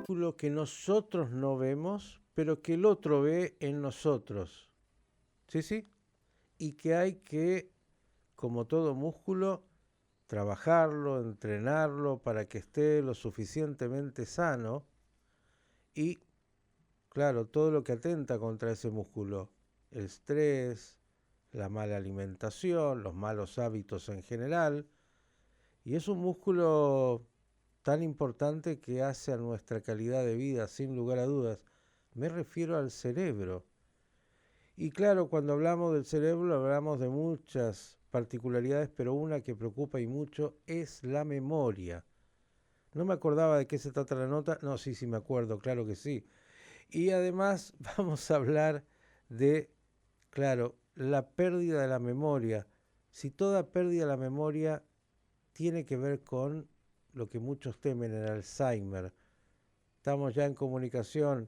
Lo que nosotros no vemos, pero que el otro ve en nosotros. ¿Sí, sí? Y que hay que, como todo músculo, trabajarlo, entrenarlo para que esté lo suficientemente sano y, claro, todo lo que atenta contra ese músculo, el estrés, la mala alimentación, los malos hábitos en general, y es un músculo tan importante que hace a nuestra calidad de vida, sin lugar a dudas. Me refiero al cerebro. Y claro, cuando hablamos del cerebro hablamos de muchas particularidades, pero una que preocupa y mucho es la memoria. No me acordaba de qué se trata la nota. No, sí, sí me acuerdo, claro que sí. Y además vamos a hablar de, claro, la pérdida de la memoria. Si toda pérdida de la memoria tiene que ver con lo que muchos temen, el Alzheimer. Estamos ya en comunicación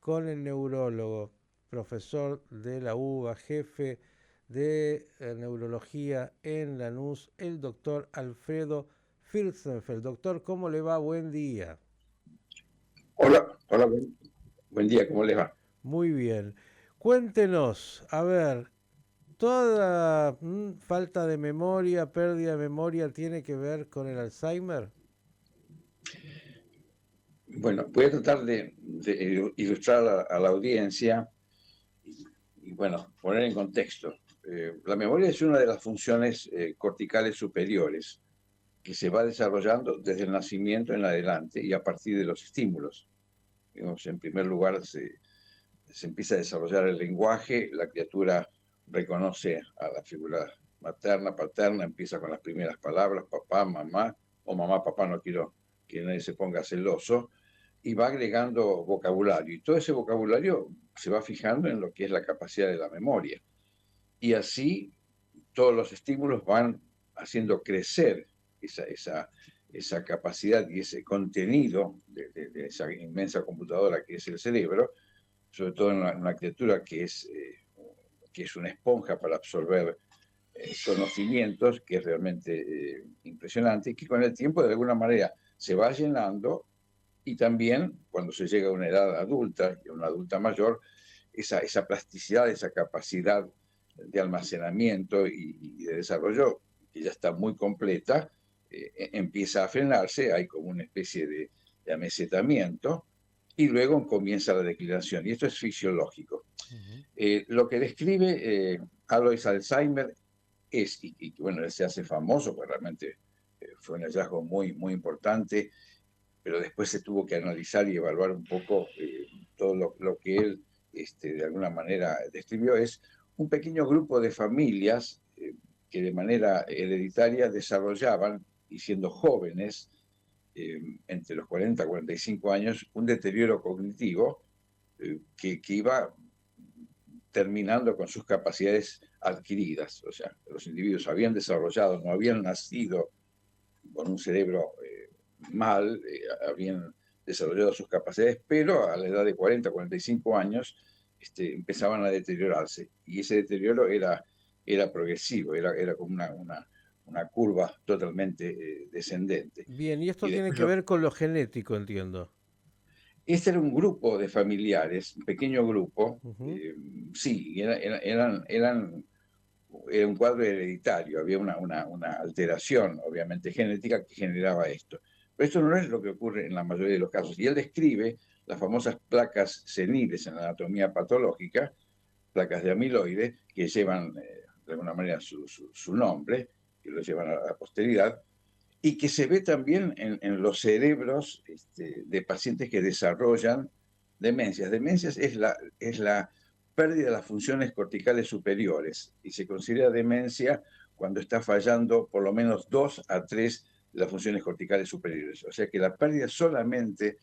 con el neurólogo, profesor de la UBA, jefe de neurología en Lanús, el doctor Alfredo Fürstenfeld. Doctor, ¿cómo le va? Buen día. Hola, hola, buen día, ¿cómo les va? Muy bien. Cuéntenos, a ver, ¿toda falta de memoria, pérdida de memoria tiene que ver con el Alzheimer? Bueno, voy a tratar de ilustrar a la audiencia bueno, poner en contexto. La memoria es una de las funciones corticales superiores que se va desarrollando desde el nacimiento en adelante y a partir de los estímulos. Digamos, en primer lugar, se empieza a desarrollar el lenguaje, la criatura reconoce a la figura materna, paterna, empieza con las primeras palabras, papá, mamá, o mamá, papá, no quiero que nadie se ponga celoso, y va agregando vocabulario. Y todo ese vocabulario se va fijando en lo que es la capacidad de la memoria. Y así todos los estímulos van haciendo crecer esa capacidad y ese contenido de esa inmensa computadora que es el cerebro, sobre todo en una criatura que es una esponja para absorber conocimientos, que es realmente impresionante, y que con el tiempo de alguna manera se va llenando, y también cuando se llega a una edad adulta, a una adulta mayor, esa plasticidad, esa capacidad de almacenamiento y de desarrollo, que ya está muy completa, empieza a frenarse, hay como una especie de amesetamiento, y luego comienza la declinación, y esto es fisiológico. Uh -huh. Lo que describe Alois Alzheimer y bueno, él se hace famoso, porque realmente fue un hallazgo muy, muy importante, pero después se tuvo que analizar y evaluar un poco todo lo que él de alguna manera describió. Es un pequeño grupo de familias que de manera hereditaria desarrollaban, y siendo jóvenes, entre los 40 y 45 años, un deterioro cognitivo que iba terminando con sus capacidades adquiridas. O sea, los individuos habían desarrollado, no habían nacido con un cerebro mal, habían desarrollado sus capacidades, pero a la edad de 40, 45 años empezaban a deteriorarse. Y ese deterioro era progresivo, era como una curva totalmente descendente. Bien, y esto Y tiene después que ver con lo genético, entiendo. este era un grupo de familiares, un pequeño grupo, Uh -huh. sí, era un cuadro hereditario, había una alteración, obviamente, genética que generaba esto. Pero esto no es lo que ocurre en la mayoría de los casos. Y él describe las famosas placas seniles en la anatomía patológica, placas de amiloide, que llevan de alguna manera su nombre, que lo llevan a la posteridad, y que se ve también en los cerebros de pacientes que desarrollan demencias. Demencias es la pérdida de las funciones corticales superiores, y se considera demencia cuando está fallando por lo menos 2 a 3 de las funciones corticales superiores. O sea que la pérdida solamente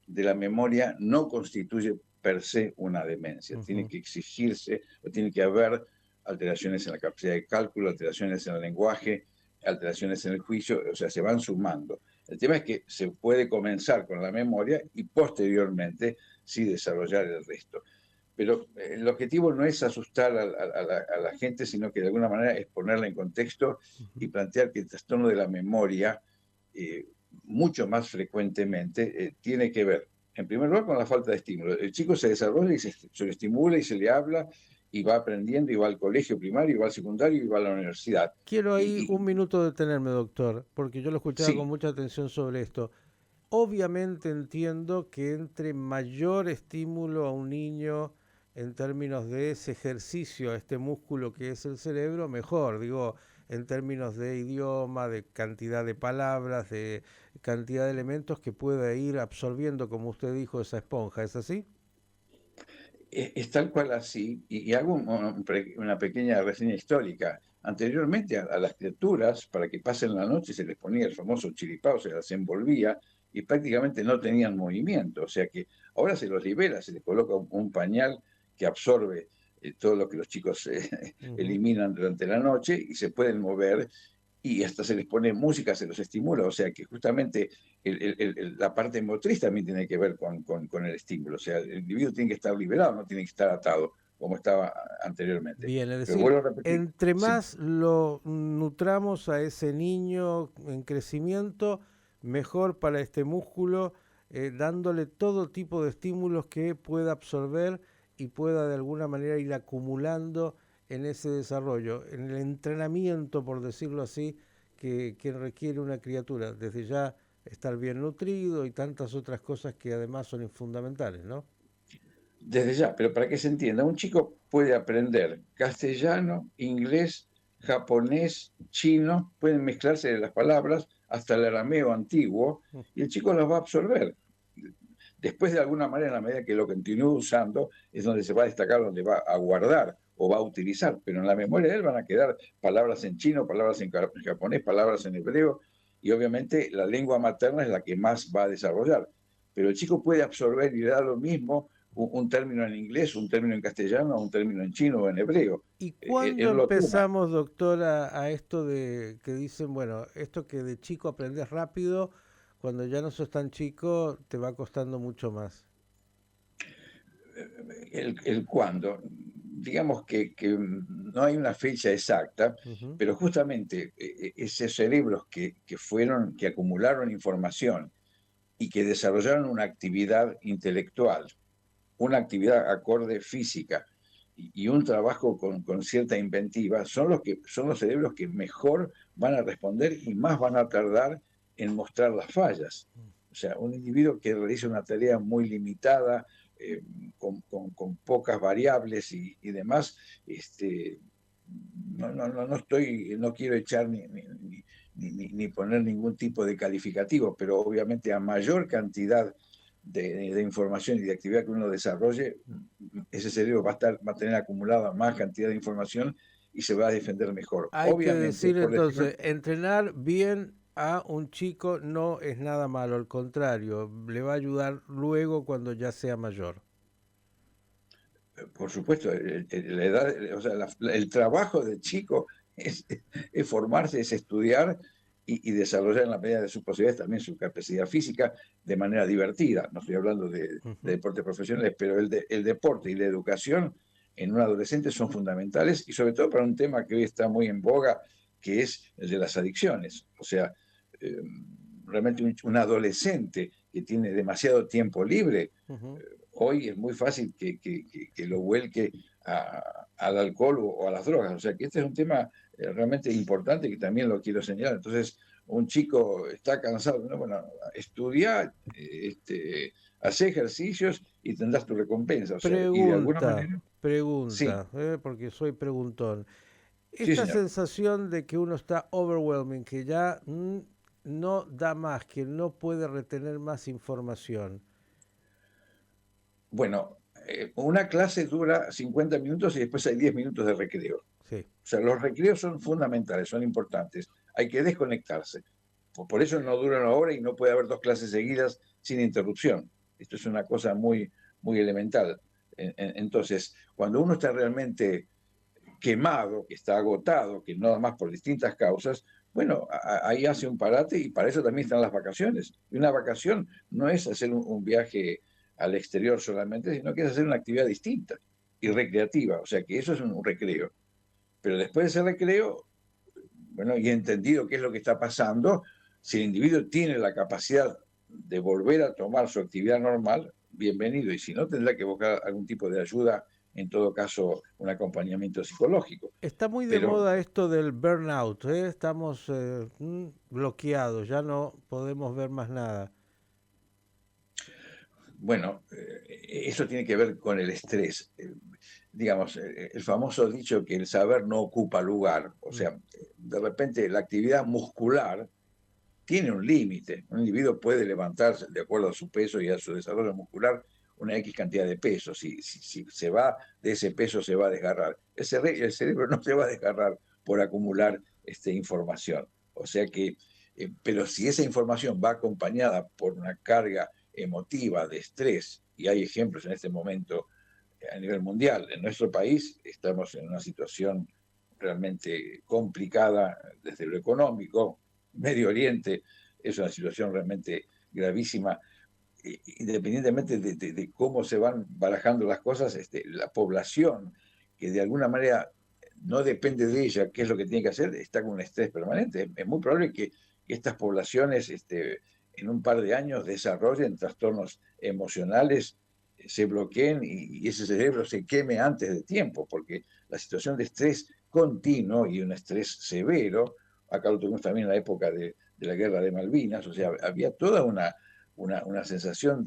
de la memoria no constituye per se una demencia. Uh Tiene -huh. que exigirse, o tiene que haber alteraciones en la capacidad de cálculo, alteraciones en el lenguaje, alteraciones en el juicio, o sea, se van sumando. El tema es que se puede comenzar con la memoria y posteriormente sí desarrollar el resto. Pero el objetivo no es asustar a la gente, sino que de alguna manera es ponerla en contexto Uh -huh. y plantear que el trastorno de la memoria eh, mucho más frecuentemente, tiene que ver, en primer lugar, con la falta de estímulo. El chico se desarrolla y se le estimula y se le habla y va aprendiendo y va al colegio primario y va al secundario y va a la universidad. Quiero ahí Y, un minuto detenerme, doctor, porque yo lo escuchaba con sí, mucha atención sobre esto. Obviamente entiendo que entre mayor estímulo a un niño en términos de ese ejercicio, a este músculo que es el cerebro, mejor. Digo, en términos de idioma, de cantidad de palabras, de cantidad de elementos que pueda ir absorbiendo, como usted dijo, esa esponja. ¿Es así? es tal cual así, y hago una pequeña reseña histórica. Anteriormente a las criaturas, para que pasen la noche, se les ponía el famoso chiripao, se las envolvía y prácticamente no tenían movimiento. O sea que ahora se los libera, se les coloca un pañal que absorbe todo lo que los chicos Ujú. eliminan durante la noche y se pueden mover y hasta se les pone música, se los estimula, o sea que justamente la parte motriz también tiene que ver con el estímulo, o sea, el individuo tiene que estar liberado, no tiene que estar atado como estaba anteriormente. Bien, es Pero decir, vuelvo a repetir, entre sí, más lo nutramos a ese niño en crecimiento, mejor para este músculo, dándole todo tipo de estímulos que pueda absorber y pueda de alguna manera ir acumulando en ese desarrollo, en el entrenamiento, por decirlo así, que requiere una criatura. Desde ya estar bien nutrido y tantas otras cosas que además son fundamentales, ¿no? desde ya, pero para que se entienda, un chico puede aprender castellano, inglés, japonés, chino, pueden mezclarse las palabras hasta el arameo antiguo y el chico las va a absorber. Después, de alguna manera, en la medida que lo continúe usando, es donde se va a destacar, donde va a guardar o va a utilizar. Pero en la memoria de él van a quedar palabras en chino, palabras en japonés, palabras en hebreo, y obviamente la lengua materna es la que más va a desarrollar. Pero el chico puede absorber y le da lo mismo un término en inglés, un término en castellano, un término en chino o en hebreo. ¿Y cuándo Él lo toma. empezamos, doctora, a esto de que dicen, bueno, esto que de chico aprendes rápido, cuando ya no sos tan chico, te va costando mucho más? El cuándo. Digamos que no hay una fecha exacta, Ujú. pero justamente esos cerebros que acumularon información y que desarrollaron una actividad intelectual, una actividad acorde física y un trabajo con cierta inventiva, son los cerebros que mejor van a responder y más van a tardar en mostrar las fallas. O sea, un individuo que realiza una tarea muy limitada, eh, con pocas variables y demás, no quiero echar ni poner ningún tipo de calificativo, pero obviamente a mayor cantidad de información y de actividad que uno desarrolle, ese cerebro va a tener acumulada más cantidad de información y se va a defender mejor. Hay que Obviamente, decir por decirlo, entonces, entrenar bien a un chico no es nada malo, al contrario, le va a ayudar luego cuando ya sea mayor. por supuesto, la edad, o sea, el trabajo del chico es formarse, es estudiar y desarrollar en la medida de sus posibilidades también su capacidad física de manera divertida. No estoy hablando de Ujú. deportes profesionales, pero el deporte y la educación en un adolescente son fundamentales y sobre todo para un tema que hoy está muy en boga, que es el de las adicciones. O sea, eh, realmente un adolescente que tiene demasiado tiempo libre, Ujú. hoy es muy fácil que lo vuelque al alcohol o a las drogas. O sea que este es un tema realmente importante que también lo quiero señalar. Entonces, un chico está cansado, ¿no? Bueno, estudia, hace ejercicios y tendrás tu recompensa. O sea, y de alguna Pregunta, manera, sí, pregunta, porque soy preguntón. sí, Esta señor. sensación de que uno está overwhelming, que ya no da más, que no puede retener más información. Bueno, una clase dura 50 minutos y después hay 10 minutos de recreo. Sí. O sea, los recreos son fundamentales, son importantes. Hay que desconectarse. Por eso no dura una hora y no puede haber dos clases seguidas sin interrupción. Esto es una cosa muy, muy elemental. Entonces, cuando uno está realmente quemado, que está agotado, que no da más por distintas causas, bueno, ahí hace un parate y para eso también están las vacaciones. Y una vacación no es hacer un viaje al exterior solamente, sino que es hacer una actividad distinta y recreativa. O sea que eso es un recreo. Pero después de ese recreo, bueno, y entendido qué es lo que está pasando, Si el individuo tiene la capacidad de volver a tomar su actividad normal, bienvenido, y si no, tendrá que buscar algún tipo de ayuda, en todo caso, un acompañamiento psicológico. Está muy de Pero moda esto del burnout, ¿eh? Estamos bloqueados, ya no podemos ver más nada. bueno, eso tiene que ver con el estrés. Digamos, el famoso dicho que el saber no ocupa lugar, o Mm. sea, de repente la actividad muscular tiene un límite. Un individuo puede levantarse de acuerdo a su peso y a su desarrollo muscular una X cantidad de peso. Si se va de ese peso, se va a desgarrar. El cerebro no se va a desgarrar por acumular información. O sea que, pero si esa información va acompañada por una carga emotiva de estrés, y hay ejemplos en este momento a nivel mundial, en nuestro país estamos en una situación realmente complicada desde lo económico. Medio Oriente es una situación realmente gravísima. Independientemente de cómo se van barajando las cosas, la población que de alguna manera no depende de ella, qué es lo que tiene que hacer, está con un estrés permanente. Es muy probable que estas poblaciones en un par de años desarrollen trastornos emocionales, se bloqueen y ese cerebro se queme antes de tiempo, porque la situación de estrés continuo y un estrés severo, acá lo tuvimos también en la época de la guerra de Malvinas, o sea, había toda una sensación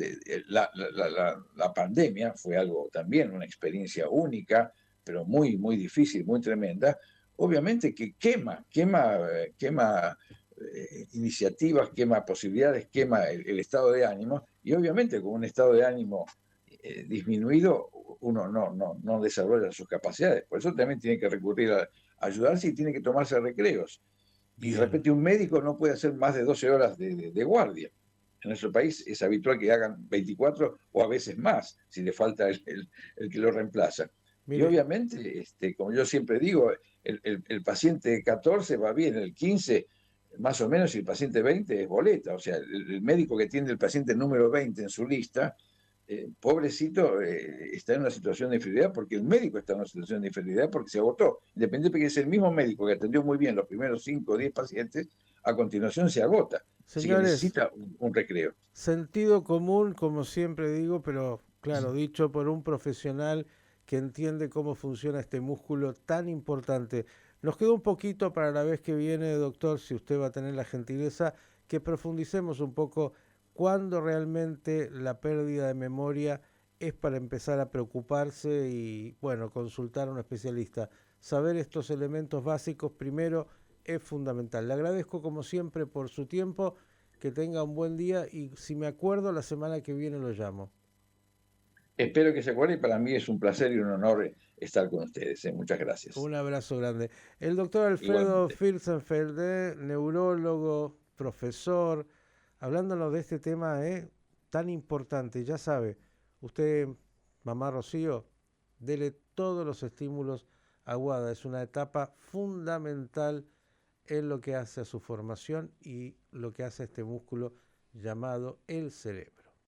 la pandemia fue algo también, una experiencia única, pero muy, muy difícil, muy tremenda. Obviamente que quema iniciativas, quema posibilidades, quema el estado de ánimo, y obviamente con un estado de ánimo disminuido, uno no desarrolla sus capacidades. Por eso también tiene que recurrir a ayudarse y tiene que tomarse recreos. Y de Bien. repente un médico no puede hacer más de 12 horas de guardia. En nuestro país es habitual que hagan 24 o a veces más, si le falta el que lo reemplaza. Y Mire, obviamente, como yo siempre digo, el paciente 14 va bien, el 15 más o menos, y el paciente 20 es boleta. O sea, el médico que tiene el paciente número 20 en su lista, pobrecito, está en una situación de inferioridad porque el médico está en una situación de inferioridad porque se agotó. Independiente de que es el mismo médico que atendió muy bien los primeros 5 o 10 pacientes, a continuación se agota. Así que señores, necesita un recreo. sentido común, como siempre digo, pero claro, dicho por un profesional que entiende cómo funciona este músculo tan importante. Nos queda un poquito para la vez que viene, doctor, si usted va a tener la gentileza, que profundicemos un poco cuándo realmente la pérdida de memoria es para empezar a preocuparse y, bueno, consultar a un especialista. Saber estos elementos básicos primero es fundamental. Le agradezco como siempre por su tiempo, que tenga un buen día y si me acuerdo la semana que viene lo llamo. Espero que se acuerde y para mí es un placer y un honor estar con ustedes. Muchas gracias. Un abrazo grande. El doctor Alfredo Igualmente. Fürstenfeld, neurólogo, profesor, hablándonos de este tema tan importante. Ya sabe, usted, mamá Rocío, dele todos los estímulos a Guada. Es una etapa fundamental en lo que hace a su formación y lo que hace a este músculo llamado el cerebro.